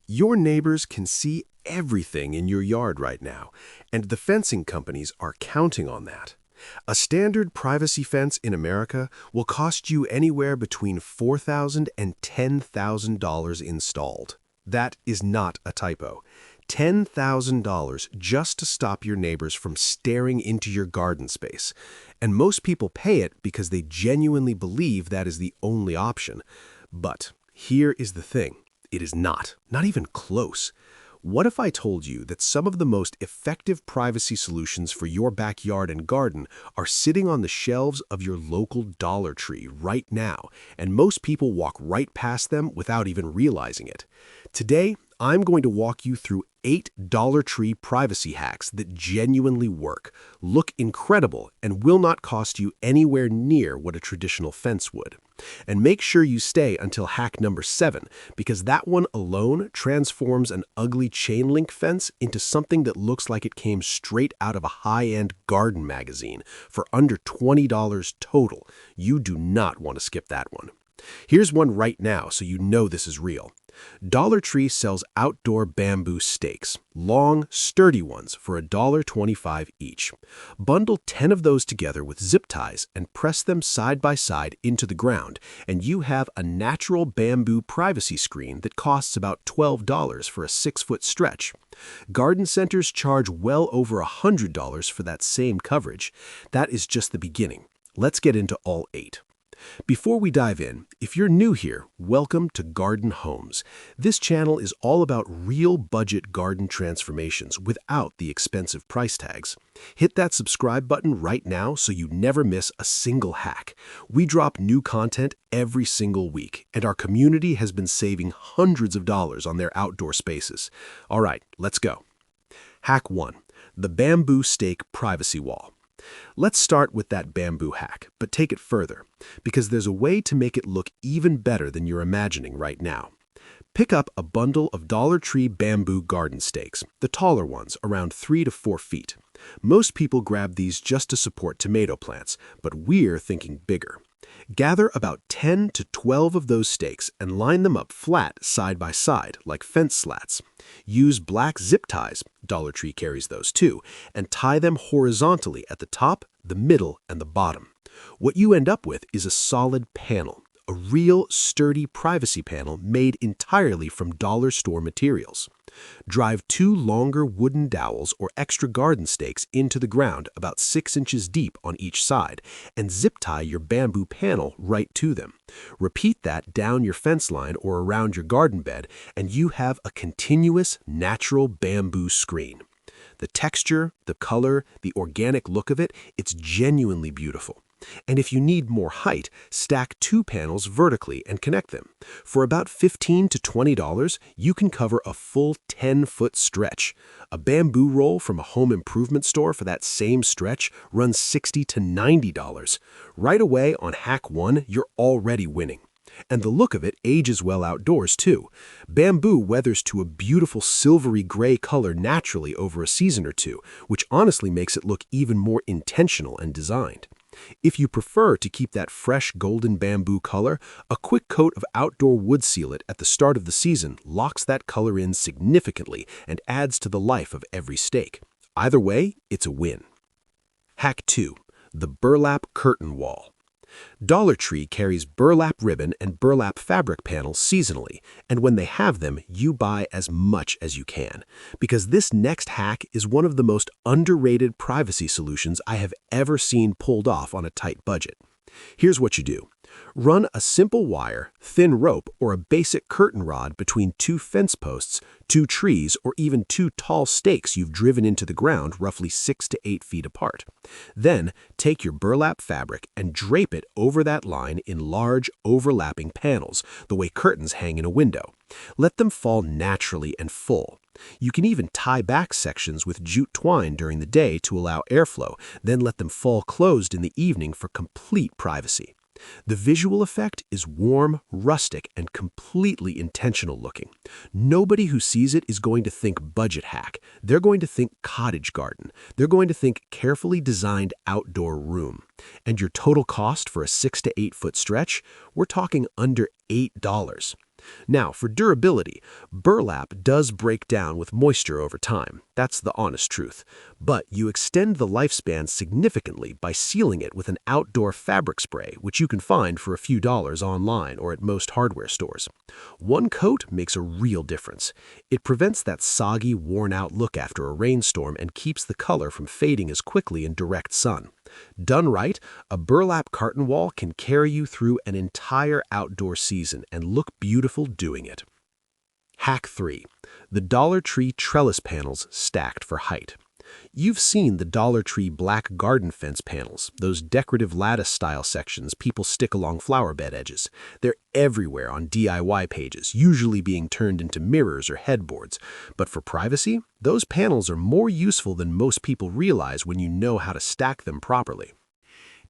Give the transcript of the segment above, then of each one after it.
Your neighbors can see everything in your yard right now, and the fencing companies are counting on that. A standard privacy fence in America will cost you anywhere between $4,000 and $10,000 installed. That is not a typo. $10,000 just to stop your neighbors from staring into your garden space. And most people pay it because they genuinely believe that is the only option. But here is the thing. It is not even close. What if I told you that some of the most effective privacy solutions for your backyard and garden are sitting on the shelves of your local Dollar Tree right now, and most people walk right past them without even realizing it? Today, I'm going to walk you through 8 Dollar Tree privacy hacks that genuinely work, look incredible, and will not cost you anywhere near what a traditional fence would. And make sure you stay until hack number 7, because that one alone transforms an ugly chain link fence into something that looks like it came straight out of a high-end garden magazine for under $20 total. You do not want to skip that one. Here's one right now so you know this is real. Dollar Tree sells outdoor bamboo stakes, long, sturdy ones for $1.25 each. Bundle 10 of those together with zip ties and press them side by side into the ground, and you have a natural bamboo privacy screen that costs about $12 for a 6-foot stretch. Garden centers charge well over $100 for that same coverage. That is just the beginning. Let's get into all 8. Before we dive in, if you're new here, welcome to Garden Homes. This channel is all about real budget garden transformations without the expensive price tags. Hit that subscribe button right now so you never miss a single hack. We drop new content every single week, and our community has been saving hundreds of dollars on their outdoor spaces. All right, let's go. Hack 1. The Bamboo Stake Privacy Wall. Let's start with that bamboo hack, but take it further, because there's a way to make it look even better than you're imagining right now. Pick up a bundle of Dollar Tree bamboo garden stakes, the taller ones, around 3 to 4 feet. Most people grab these just to support tomato plants, but we're thinking bigger. Gather about 10 to 12 of those stakes and line them up flat side by side, like fence slats. Use black zip ties, Dollar Tree carries those too, and tie them horizontally at the top, the middle, and the bottom. What you end up with is a solid panel, a real sturdy privacy panel made entirely from dollar store materials. Drive 2 longer wooden dowels or extra garden stakes into the ground about 6 inches deep on each side and zip tie your bamboo panel right to them. Repeat that down your fence line or around your garden bed, and you have a continuous, natural bamboo screen. The texture, the color, the organic look of it, it's genuinely beautiful. And if you need more height, stack 2 panels vertically and connect them. For about $15 to $20, you can cover a full 10-foot stretch. A bamboo roll from a home improvement store for that same stretch runs $60 to $90. Right away on Hack 1, you're already winning. And the look of it ages well outdoors, too. Bamboo weathers to a beautiful silvery gray color naturally over a season or two, which honestly makes it look even more intentional and designed. If you prefer to keep that fresh golden bamboo color, a quick coat of outdoor wood sealant at the start of the season locks that color in significantly and adds to the life of every stake. Either way, it's a win. Hack 2. The Burlap Curtain Wall. Dollar Tree carries burlap ribbon and burlap fabric panels seasonally, and when they have them, you buy as much as you can. Because this next hack is one of the most underrated privacy solutions I have ever seen pulled off on a tight budget. Here's what you do. Run a simple wire, thin rope, or a basic curtain rod between 2 fence posts, 2 trees, or even 2 tall stakes you've driven into the ground roughly 6 to 8 feet apart. Then, take your burlap fabric and drape it over that line in large, overlapping panels, the way curtains hang in a window. Let them fall naturally and full. You can even tie back sections with jute twine during the day to allow airflow, then let them fall closed in the evening for complete privacy. The visual effect is warm, rustic, and completely intentional looking. Nobody who sees it is going to think budget hack. They're going to think cottage garden. They're going to think carefully designed outdoor room. And your total cost for a 6 to 8 foot stretch? We're talking under $8. Now, for durability, burlap does break down with moisture over time. That's the honest truth. But you extend the lifespan significantly by sealing it with an outdoor fabric spray, which you can find for a few dollars online or at most hardware stores. One coat makes a real difference. It prevents that soggy, worn-out look after a rainstorm and keeps the color from fading as quickly in direct sun. Done right, a burlap carton wall can carry you through an entire outdoor season and look beautiful doing it. Hack 3. The Dollar Tree trellis panels stacked for height. You've seen the Dollar Tree black garden fence panels, those decorative lattice-style sections people stick along flower bed edges. They're everywhere on DIY pages, usually being turned into mirrors or headboards. But for privacy, those panels are more useful than most people realize when you know how to stack them properly.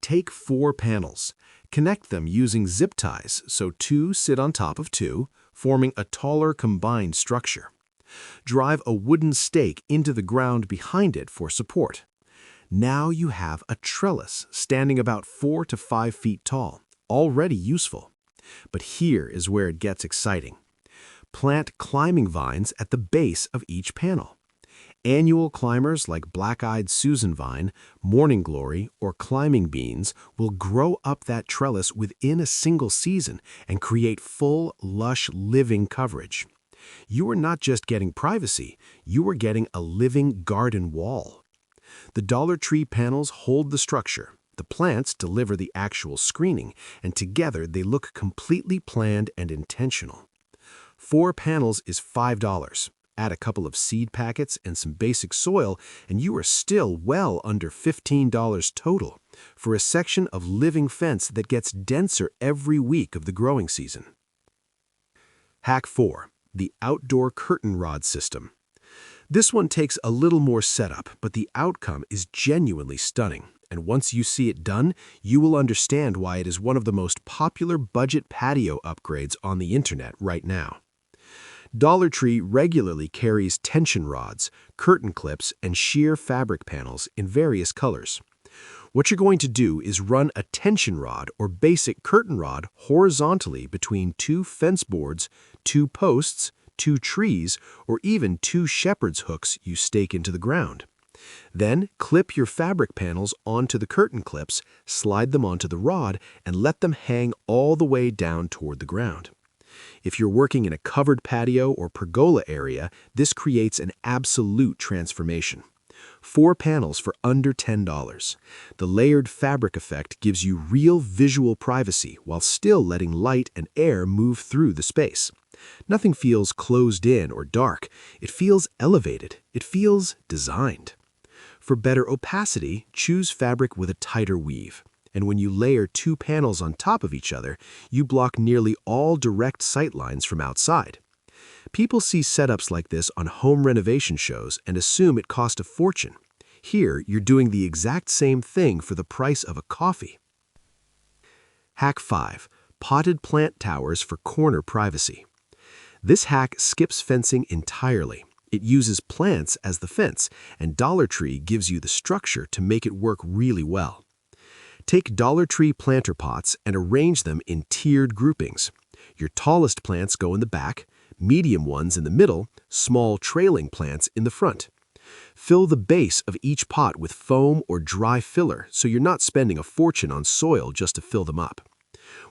Take 4 panels. Connect them using zip ties so 2 sit on top of 2, forming a taller combined structure. Drive a wooden stake into the ground behind it for support. Now you have a trellis standing about 4 to 5 feet tall, already useful. But here is where it gets exciting. Plant climbing vines at the base of each panel. Annual climbers like black-eyed Susan vine, morning glory, or climbing beans will grow up that trellis within a single season and create full, lush, living coverage. You are not just getting privacy, you are getting a living garden wall. The Dollar Tree panels hold the structure, the plants deliver the actual screening, and together they look completely planned and intentional. 4 panels is $5. Add a couple of seed packets and some basic soil, and you are still well under $15 total for a section of living fence that gets denser every week of the growing season. Hack 4. The outdoor curtain rod system. This one takes a little more setup, but the outcome is genuinely stunning. And once you see it done, you will understand why it is one of the most popular budget patio upgrades on the internet right now. Dollar Tree regularly carries tension rods, curtain clips, and sheer fabric panels in various colors. What you're going to do is run a tension rod or basic curtain rod horizontally between 2 fence boards, 2 posts, 2 trees, or even 2 shepherd's hooks you stake into the ground. Then clip your fabric panels onto the curtain clips, slide them onto the rod, and let them hang all the way down toward the ground. If you're working in a covered patio or pergola area, this creates an absolute transformation. 4 panels for under $10. The layered fabric effect gives you real visual privacy while still letting light and air move through the space. Nothing feels closed in or dark. It feels elevated. It feels designed. For better opacity, choose fabric with a tighter weave. And when you layer 2 panels on top of each other, you block nearly all direct sightlines from outside. People see setups like this on home renovation shows and assume it cost a fortune. Here, you're doing the exact same thing for the price of a coffee. Hack 5. Potted plant towers for corner privacy. This hack skips fencing entirely. It uses plants as the fence, and Dollar Tree gives you the structure to make it work really well. Take Dollar Tree planter pots and arrange them in tiered groupings. Your tallest plants go in the back, medium ones in the middle, small trailing plants in the front. Fill the base of each pot with foam or dry filler so you're not spending a fortune on soil just to fill them up.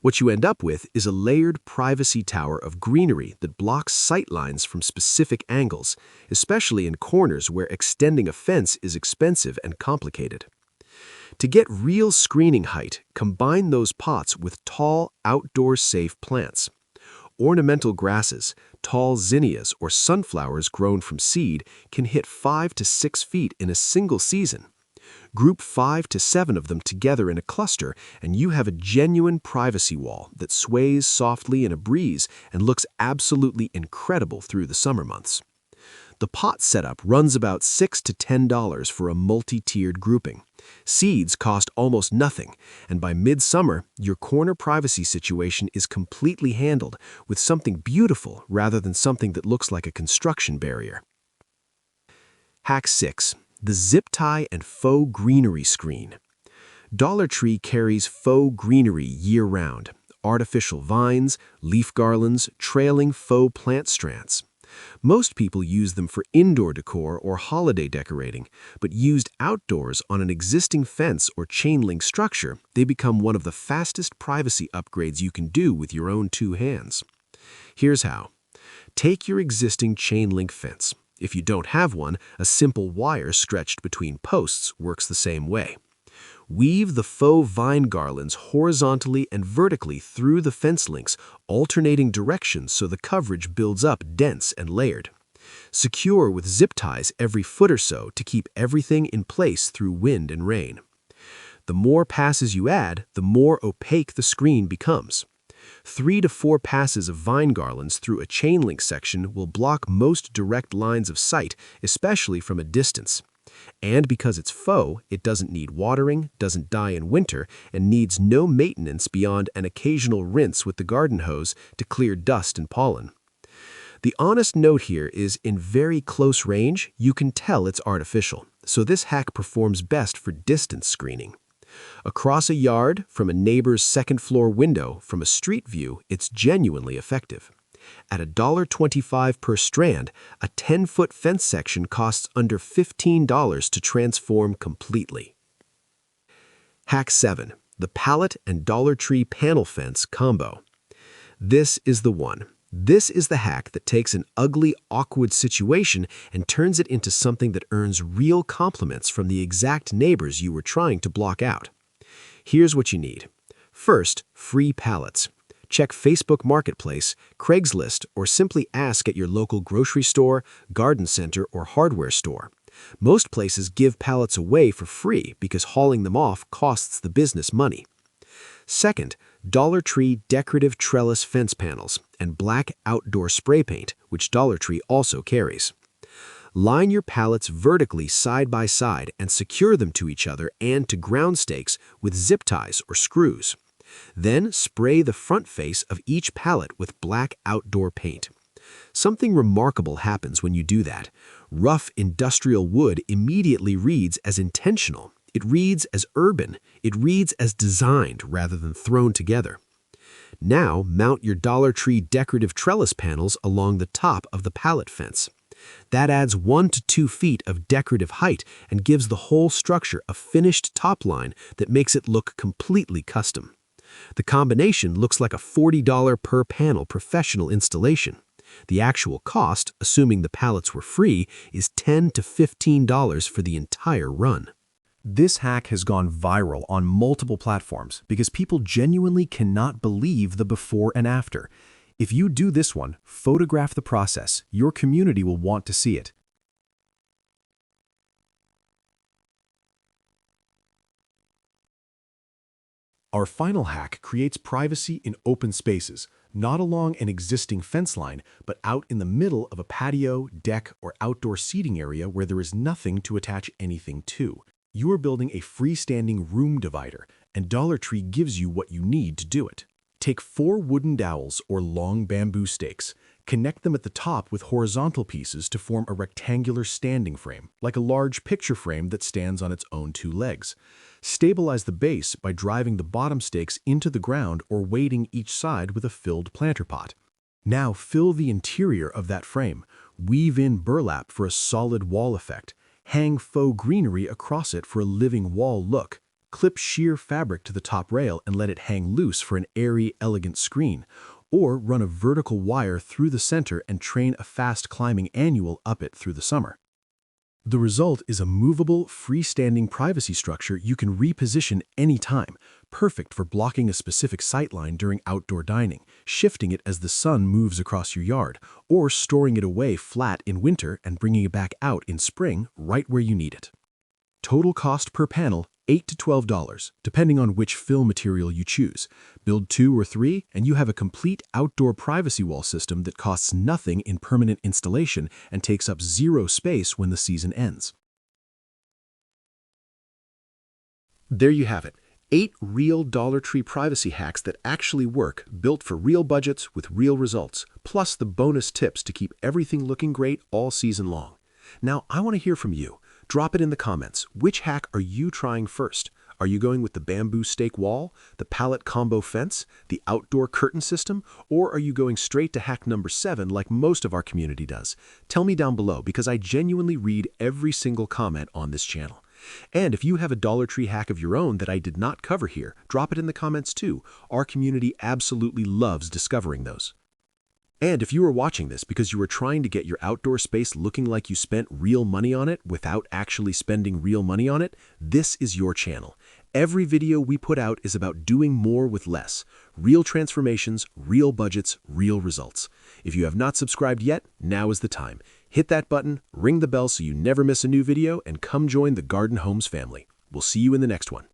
What you end up with is a layered privacy tower of greenery that blocks sight lines from specific angles, especially in corners where extending a fence is expensive and complicated. To get real screening height, combine those pots with tall, outdoor-safe plants. Ornamental grasses, tall zinnias, or sunflowers grown from seed can hit 5 to 6 feet in a single season. Group 5 to 7 of them together in a cluster, and you have a genuine privacy wall that sways softly in a breeze and looks absolutely incredible through the summer months. The pot setup runs about $6 to $10 for a multi-tiered grouping. Seeds cost almost nothing, and by midsummer, your corner privacy situation is completely handled with something beautiful rather than something that looks like a construction barrier. Hack 6. The Zip Tie and Faux Greenery Screen. Dollar Tree carries faux greenery year-round. artificial vines, leaf garlands, trailing faux plant strands. Most people use them for indoor decor or holiday decorating, but used outdoors on an existing fence or chain-link structure, they become one of the fastest privacy upgrades you can do with your own two hands. Here's how. Take your existing chain-link fence. If you don't have one, a simple wire stretched between posts works the same way. Weave the faux vine garlands horizontally and vertically through the fence links, alternating directions so the coverage builds up dense and layered. Secure with zip ties every foot or so to keep everything in place through wind and rain. The more passes you add, the more opaque the screen becomes. 3 to 4 passes of vine garlands through a chain link section will block most direct lines of sight, especially from a distance. And because it's faux, it doesn't need watering, doesn't die in winter, and needs no maintenance beyond an occasional rinse with the garden hose to clear dust and pollen. The honest note here is in very close range, you can tell it's artificial, so this hack performs best for distance screening. Across a yard, from a neighbor's second-floor window, from a street view, it's genuinely effective. At $1.25 per strand, a 10-foot fence section costs under $15 to transform completely. Hack 7. The Pallet and Dollar Tree Panel Fence Combo. This is the one. This is the hack that takes an ugly, awkward situation and turns it into something that earns real compliments from the exact neighbors you were trying to block out. Here's what you need. First, free pallets. Check Facebook Marketplace, Craigslist, or simply ask at your local grocery store, garden center, or hardware store. Most places give pallets away for free because hauling them off costs the business money. Second, Dollar Tree decorative trellis fence panels and black outdoor spray paint, which Dollar Tree also carries. Line your pallets vertically side by side and secure them to each other and to ground stakes with zip ties or screws. Then spray the front face of each pallet with black outdoor paint. Something remarkable happens when you do that. Rough industrial wood immediately reads as intentional. It reads as urban. It reads as designed rather than thrown together. Now mount your Dollar Tree decorative trellis panels along the top of the pallet fence. That adds 1 to 2 feet of decorative height and gives the whole structure a finished top line that makes it look completely custom. The combination looks like a $40 per panel professional installation. The actual cost, assuming the pallets were free, is $10 to $15 for the entire run. This hack has gone viral on multiple platforms because people genuinely cannot believe the before and after. If you do this one, photograph the process. Your community will want to see it. Our final hack creates privacy in open spaces, not along an existing fence line, but out in the middle of a patio, deck, or outdoor seating area where there is nothing to attach anything to. You are building a freestanding room divider, and Dollar Tree gives you what you need to do it. Take 4 wooden dowels or long bamboo stakes, connect them at the top with horizontal pieces to form a rectangular standing frame, like a large picture frame that stands on its own 2 legs. Stabilize the base by driving the bottom stakes into the ground or weighting each side with a filled planter pot. Now fill the interior of that frame, weave in burlap for a solid wall effect, hang faux greenery across it for a living wall look, clip sheer fabric to the top rail and let it hang loose for an airy, elegant screen, or run a vertical wire through the center and train a fast climbing annual up it through the summer. The result is a movable, freestanding privacy structure you can reposition anytime, perfect for blocking a specific sightline during outdoor dining, shifting it as the sun moves across your yard, or storing it away flat in winter and bringing it back out in spring right where you need it. Total cost per panel, $8 to $12, depending on which fill material you choose. Build 2 or 3, and you have a complete outdoor privacy wall system that costs nothing in permanent installation and takes up 0 space when the season ends. There you have it. 8 real Dollar Tree privacy hacks that actually work, built for real budgets with real results, plus the bonus tips to keep everything looking great all season long. Now, I want to hear from you. Drop it in the comments. Which hack are you trying first? Are you going with the bamboo stake wall, the pallet combo fence, the outdoor curtain system, or are you going straight to hack number 7 like most of our community does? Tell me down below because I genuinely read every single comment on this channel. And if you have a Dollar Tree hack of your own that I did not cover here, drop it in the comments too. Our community absolutely loves discovering those. And if you are watching this because you were trying to get your outdoor space looking like you spent real money on it without actually spending real money on it, this is your channel. Every video we put out is about doing more with less. Real transformations, real budgets, real results. If you have not subscribed yet, now is the time. Hit that button, ring the bell so you never miss a new video, and come join the Garden Homes family. We'll see you in the next one.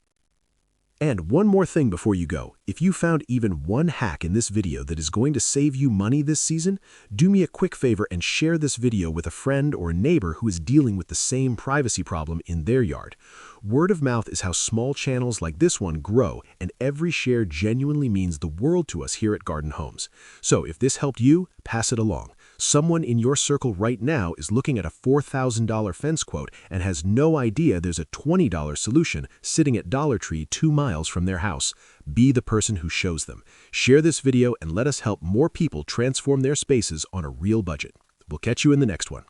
And one more thing before you go, if you found even one hack in this video that is going to save you money this season, do me a quick favor and share this video with a friend or a neighbor who is dealing with the same privacy problem in their yard. Word of mouth is how small channels like this one grow, and every share genuinely means the world to us here at Garden Homes. So if this helped you, pass it along. Someone in your circle right now is looking at a $4,000 fence quote and has no idea there's a $20 solution sitting at Dollar Tree 2 miles from their house. Be the person who shows them. Share this video and let us help more people transform their spaces on a real budget. We'll catch you in the next one.